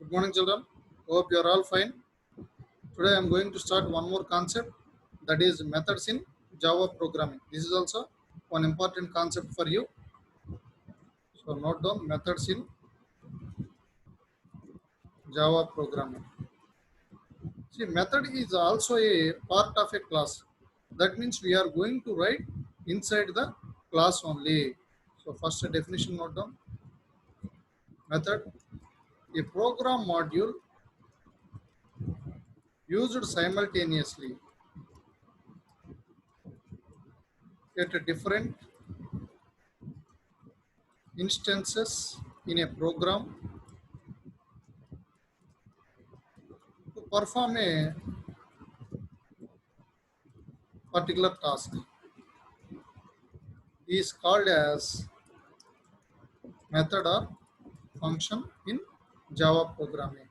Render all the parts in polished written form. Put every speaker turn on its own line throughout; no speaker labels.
Good morning, children. Hope you are all fine. Today I am going to start one more concept, that is methods in Java programming. This is also one important concept for you. So note down methods in Java programming. See, method is also a part of a class. That means we are going to write inside the class only. So first a definition note down. Method, a program module used simultaneously at different instances in a program to perform a particular task is called as method or function in Java programming.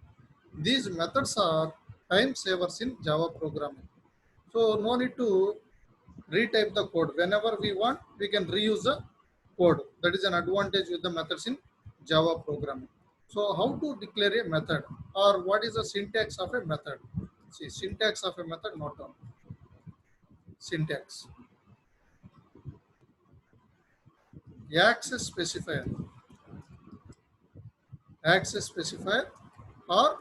These methods are time savers in Java programming. So no need to retype the code. Whenever we want, we can reuse the code. That is an advantage with the methods in Java programming. So how to declare a method, or what is the syntax of a method? See, syntax of a method, not on syntax. Access specifier, access specifier, or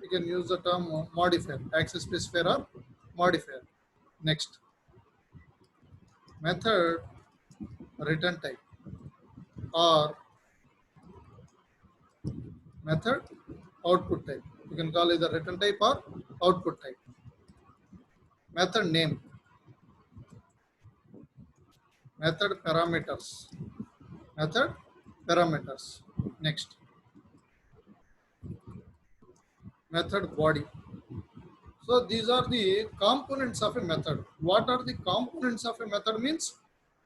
we can use the term modifier, access specifier or modifier. Next, method return type or method output type. You can call either return type or output type. Method name, method parameters, method parameters. Next, method body. So these are the components of a method. What are the components of a method means?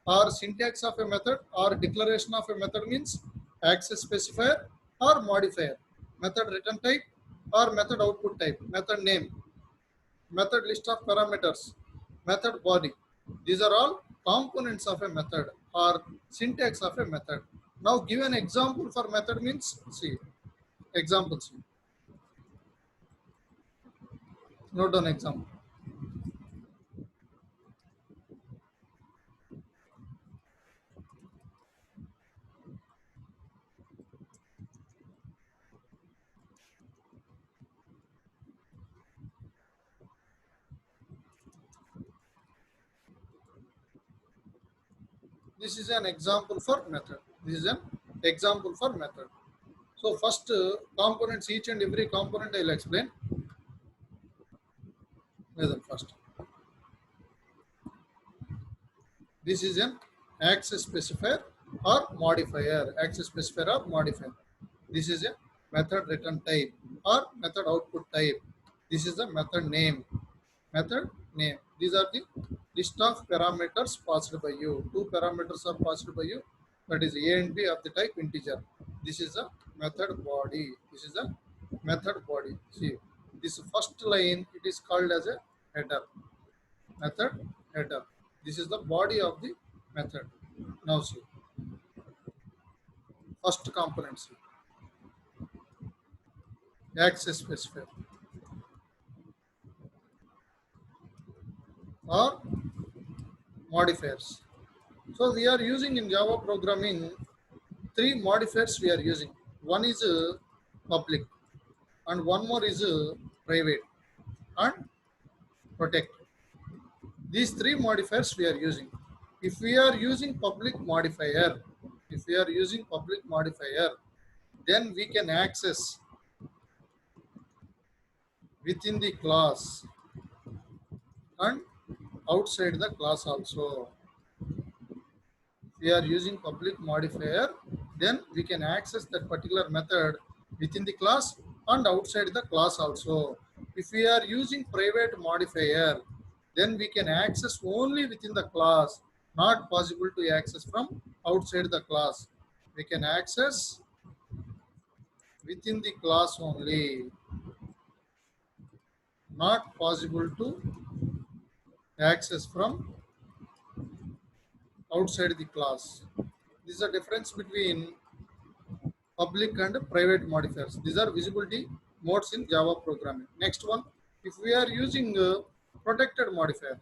Or syntax of a method or declaration of a method means access specifier or modifier, method return type or method output type, method name, method list of parameters, method body. These are all components of a method or syntax of a method. Now give an example for method means, see, example, see. Note down example. This is an example for method. This is an example for method. So first components, each and every component I will explain. Listen first. This is an access specifier or modifier. Access specifier or modifier. This is a method return type or method output type. This is the method name. Method name. These are the list of parameters passed by you. Two parameters are passed by you. That is A and B of the type integer. This is a method body. This is a method body. See, this first line, it is called as a header. Method header. This is the body of the method. Now see, first component, see, access specifier or modifiers. So we are using in Java programming three modifiers we are using. One is public and one more is private and protect. These three modifiers we are using. If we are using public modifier, if we are using public modifier, then we can access within the class and outside the class also. If we are using public modifier, then we can access that particular method within the class and outside the class also. If we are using private modifier, then we can access only within the class, not possible to access from outside the class. We can access within the class only, not possible to access from outside the class. This is the difference between public and private modifiers. These are visibility modes in Java programming. Next one, if we are using protected modifier,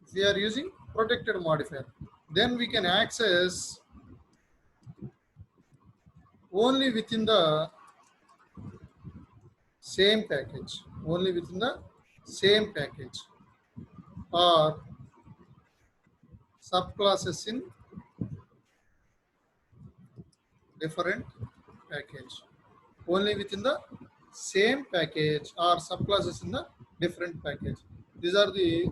if we are using protected modifier, then we can access only within the same package, only within the same package, or subclasses in different package, only within the same package or subclasses in the different package. These are the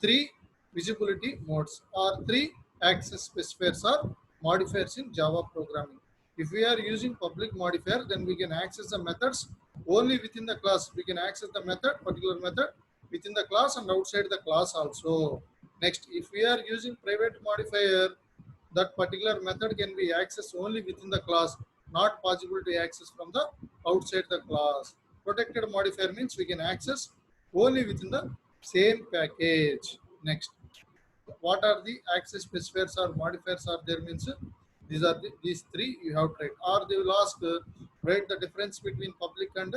three visibility modes or three access specifiers or modifiers in Java programming. If we are using public modifier, then we can access the methods only within the class. We can access the method, particular method within the class and outside the class also. Next, if we are using private modifier, that particular method can be accessed only within the class, not possible to access from the outside the class. Protected modifier means we can access only within the same package. Next, what are the access specifiers or modifiers are there means these are these three you have tried, or they will ask write the difference between public and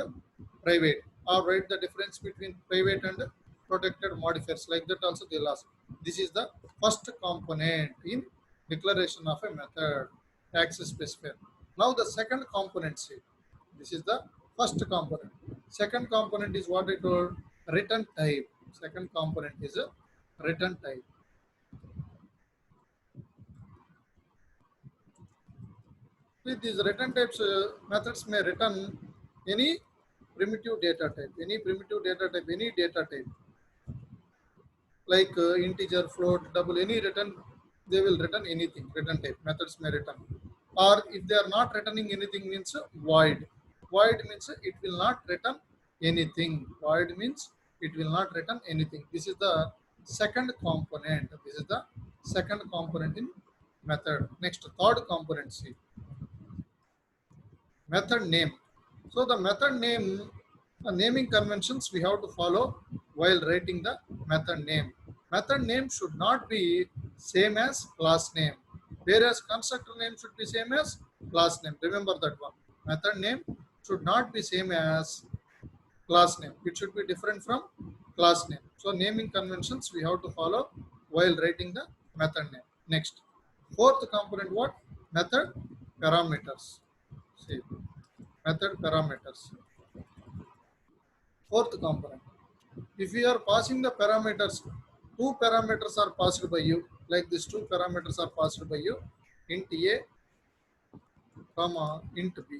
private, or write the difference between private and protected modifiers, like that also they'll ask. This is the first component in declaration of a method, access specifier. Now the second component, see, this is the first component. Second component is what I told, return type. Second component is a return type. With these return types, methods may return any primitive data type, any primitive data type, any data type, like integer, float, double, any return, they will return anything, return type, methods may return. Or if they are not returning anything means void. Void means it will not return anything. Void means it will not return anything. This is the second component. This is the second component in method. Next, third component, see, method name. So the method name, naming conventions we have to follow while writing the method name. Method name should not be same as class name, whereas constructor name should be same as class name. Remember that one. Method name should not be same as class name. It should be different from class name. So naming conventions we have to follow while writing the method name. Next, fourth component, what? Method parameters. See, method parameters. Fourth component. If you are passing the parameters, two parameters are passed by you, like these two parameters are passed by you, int A, comma, int B.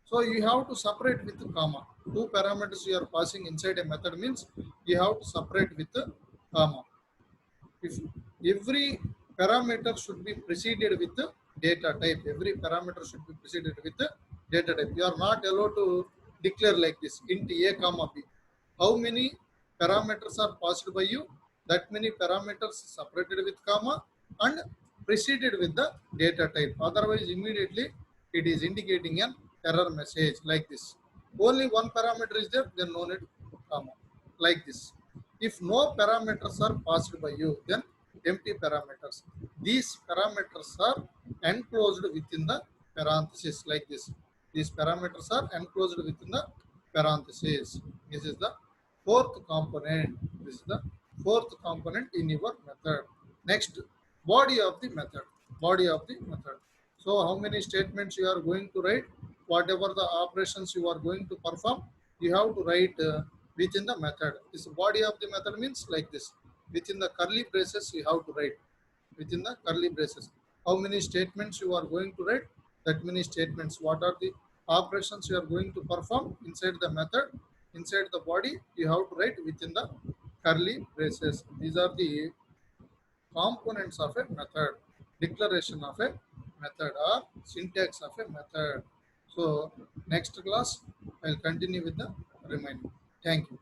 So you have to separate with comma. Two parameters you are passing inside a method means you have to separate with comma. If every parameter should be preceded with the data type, every parameter should be preceded with the data type. You are not allowed to declare like this, int A comma B. How many parameters are passed by you? That many parameters separated with comma and preceded with the data type. Otherwise, immediately it is indicating an error message like this. Only one parameter is there, then no need comma, like this. If no parameters are passed by you, then empty parameters. These parameters are enclosed within the parenthesis like this. These parameters are enclosed within the parenthesis. This is the fourth component. This is the fourth component in your method. Next, body of the method. Body of the method. So how many statements you are going to write? Whatever the operations you are going to perform, you have to write within the method. This body of the method means like this. Within the curly braces, you have to write. Within the curly braces. How many statements you are going to write? That many statements. What are the operations you are going to perform inside the method? Inside the body, you have to write within the curly braces. These are the components of a method, declaration of a method or syntax of a method. So next class, I'll continue with the remaining. Thank you.